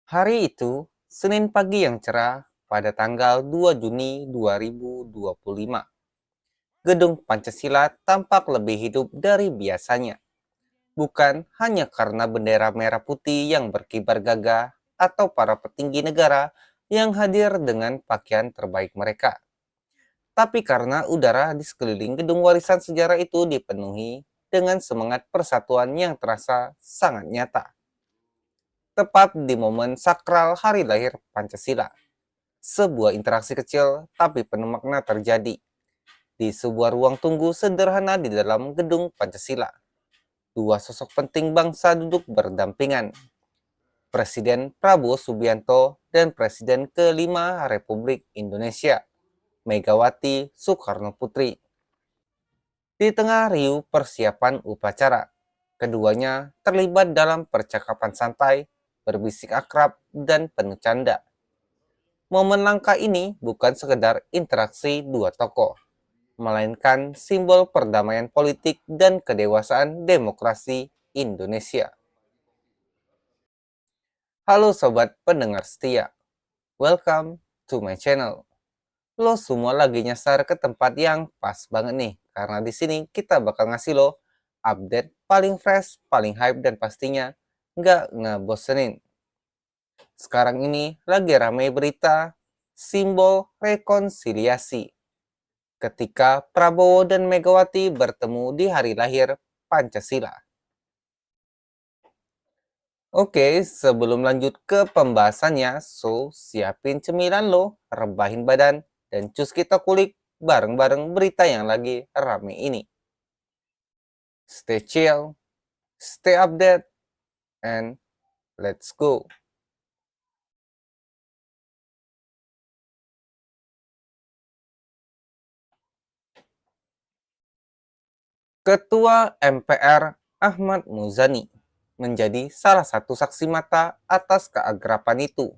Hari itu, Senin pagi yang cerah pada tanggal 2 Juni 2025. Gedung Pancasila tampak lebih hidup dari biasanya. Bukan hanya karena bendera merah putih yang berkibar gagah atau para petinggi negara yang hadir dengan pakaian terbaik mereka, tapi karena udara di sekeliling gedung warisan sejarah itu dipenuhi dengan semangat persatuan yang terasa sangat nyata. Tepat di momen sakral hari lahir Pancasila, sebuah interaksi kecil tapi penuh makna terjadi di sebuah ruang tunggu sederhana di dalam gedung Pancasila. Dua sosok penting bangsa duduk berdampingan, Presiden Prabowo Subianto dan Presiden kelima Republik Indonesia, Megawati Soekarno Putri. Di tengah riuh persiapan upacara, keduanya terlibat dalam percakapan santai, berbisik akrab, dan penuh canda. Momen langka ini bukan sekedar interaksi dua tokoh, melainkan simbol perdamaian politik dan kedewasaan demokrasi Indonesia. Halo sobat pendengar setia, welcome to my channel. Lo semua lagi nyasar ke tempat yang pas banget nih, karena di sini kita bakal ngasih lo update paling fresh, paling hype, dan pastinya nggak ngebosenin. Sekarang ini lagi ramai berita simbol rekonsiliasi ketika Prabowo dan Megawati bertemu di hari lahir Pancasila. Oke, sebelum lanjut ke pembahasannya, so siapin cemilan lo, rebahin badan, dan cus kita kulik bareng-bareng berita yang lagi rame ini. Stay chill, stay update, and let's go. Ketua MPR Ahmad Muzani menjadi salah satu saksi mata atas keagrapan itu.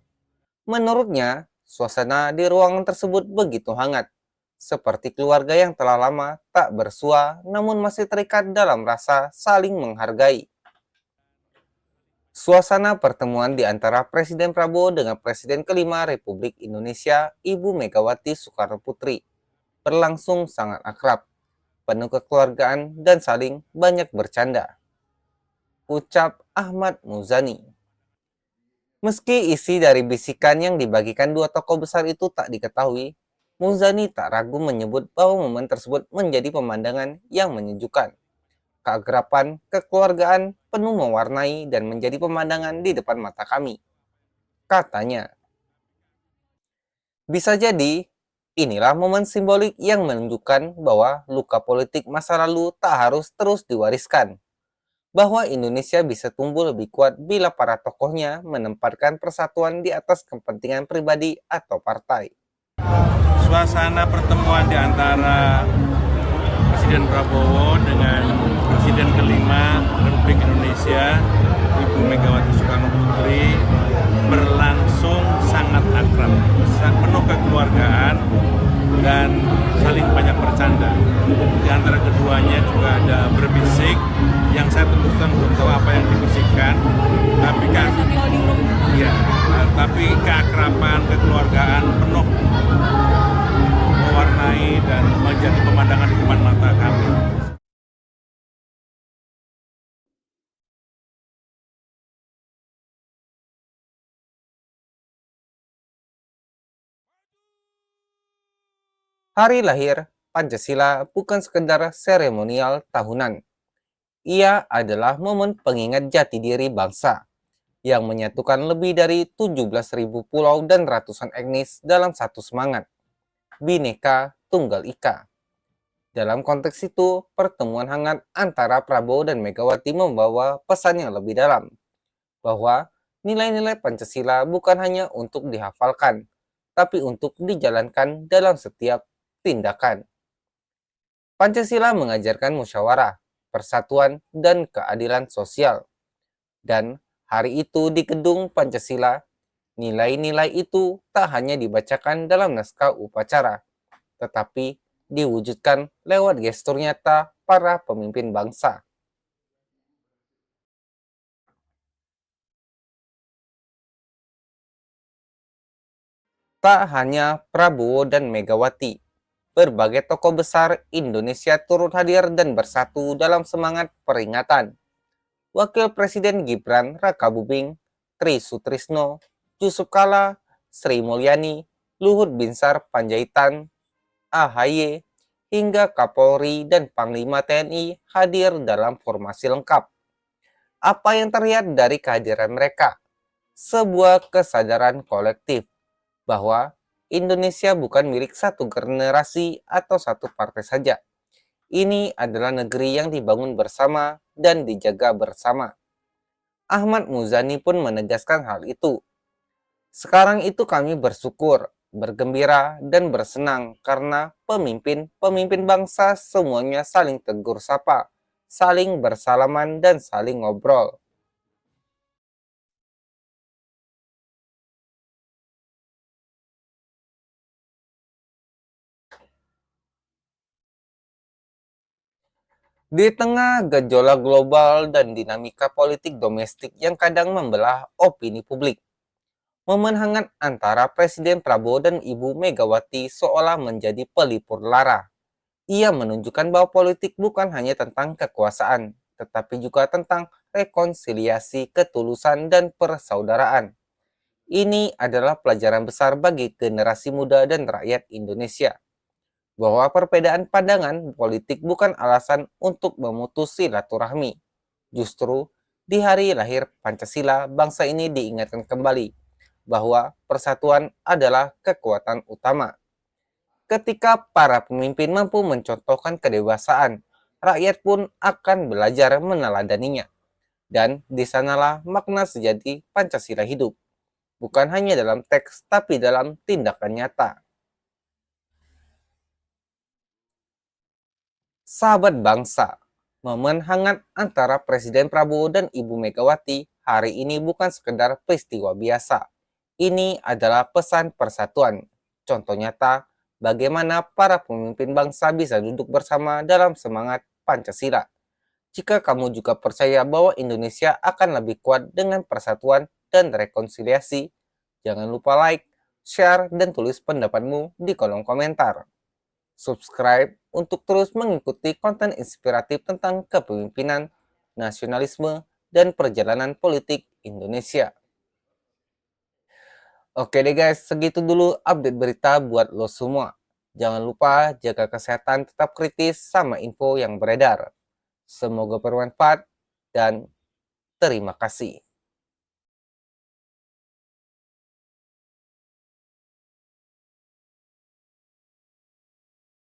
Menurutnya, suasana di ruangan tersebut begitu hangat, seperti keluarga yang telah lama tak bersua namun masih terikat dalam rasa saling menghargai. Suasana pertemuan di antara Presiden Prabowo dengan Presiden kelima Republik Indonesia, Ibu Megawati Soekarno Putri, berlangsung sangat akrab, penuh kekeluargaan dan saling banyak bercanda, ucap Ahmad Muzani. Meski isi dari bisikan yang dibagikan dua tokoh besar itu tak diketahui, Muzani tak ragu menyebut bahwa momen tersebut menjadi pemandangan yang menyejukkan. Keakraban, kekeluargaan penuh mewarnai dan menjadi pemandangan di depan mata kami. Katanya, bisa jadi inilah momen simbolik yang menunjukkan bahwa luka politik masa lalu tak harus terus diwariskan, bahwa Indonesia bisa tumbuh lebih kuat bila para tokohnya menempatkan persatuan di atas kepentingan pribadi atau partai. Suasana pertemuan di antara Presiden Prabowo dengan Presiden kelima Republik Indonesia, Ibu Megawati Soekarno Putri, berlangsung sangat akrab, penuh kekeluargaan dan saling banyak bercanda. Di antara keduanya juga ada berbisik, yang saya tentu belum tahu apa yang dibisikkan, tapi keakraban, kekeluargaan penuh mewarnai dan menjadi pemandangan di depan mata kami. Hari lahir Pancasila bukan sekedar seremonial tahunan. Ia adalah momen pengingat jati diri bangsa yang menyatukan lebih dari 17.000 pulau dan ratusan etnis dalam satu semangat, Bhinneka Tunggal Ika. Dalam konteks itu, pertemuan hangat antara Prabowo dan Megawati membawa pesan yang lebih dalam, bahwa nilai-nilai Pancasila bukan hanya untuk dihafalkan, tapi untuk dijalankan dalam setiap tindakan. Pancasila mengajarkan musyawarah, persatuan, dan keadilan sosial. Dan hari itu di Gedung Pancasila, nilai-nilai itu tak hanya dibacakan dalam naskah upacara, tetapi diwujudkan lewat gestur nyata para pemimpin bangsa. Tak hanya Prabowo dan Megawati, berbagai tokoh besar Indonesia turut hadir dan bersatu dalam semangat peringatan. Wakil Presiden Gibran Rakabuming, Tri Sutrisno, Yusuf Kala, Sri Mulyani, Luhut Binsar Panjaitan, AHY, hingga Kapolri dan Panglima TNI hadir dalam formasi lengkap. Apa yang terlihat dari kehadiran mereka? Sebuah kesadaran kolektif bahwa Indonesia bukan milik satu generasi atau satu partai saja. Ini adalah negeri yang dibangun bersama dan dijaga bersama. Ahmad Muzani pun menegaskan hal itu. Sekarang itu kami bersyukur, bergembira, dan bersenang karena pemimpin-pemimpin bangsa semuanya saling tegur sapa, saling bersalaman, dan saling ngobrol. Di tengah gejolak global dan dinamika politik domestik yang kadang membelah opini publik, momen hangat antara Presiden Prabowo dan Ibu Megawati seolah menjadi pelipur lara. Ia menunjukkan bahwa politik bukan hanya tentang kekuasaan, tetapi juga tentang rekonsiliasi, ketulusan, dan persaudaraan. Ini adalah pelajaran besar bagi generasi muda dan rakyat Indonesia, bahwa perbedaan pandangan politik bukan alasan untuk memutus silaturahmi. Justru, di hari lahir Pancasila, bangsa ini diingatkan kembali bahwa persatuan adalah kekuatan utama. Ketika para pemimpin mampu mencontohkan kedewasaan, rakyat pun akan belajar meneladaninya. Dan di sanalah makna sejati Pancasila hidup, bukan hanya dalam teks tapi dalam tindakan nyata. Sahabat bangsa, momen hangat antara Presiden Prabowo dan Ibu Megawati hari ini bukan sekedar peristiwa biasa. Ini adalah pesan persatuan. Contoh nyata bagaimana para pemimpin bangsa bisa duduk bersama dalam semangat Pancasila. Jika kamu juga percaya bahwa Indonesia akan lebih kuat dengan persatuan dan rekonsiliasi, jangan lupa like, share, dan tulis pendapatmu di kolom komentar. Subscribe untuk terus mengikuti konten inspiratif tentang kepemimpinan, nasionalisme, dan perjalanan politik Indonesia. Oke deh guys, segitu dulu update berita buat lo semua. Jangan lupa jaga kesehatan, tetap kritis sama info yang beredar. Semoga bermanfaat dan terima kasih.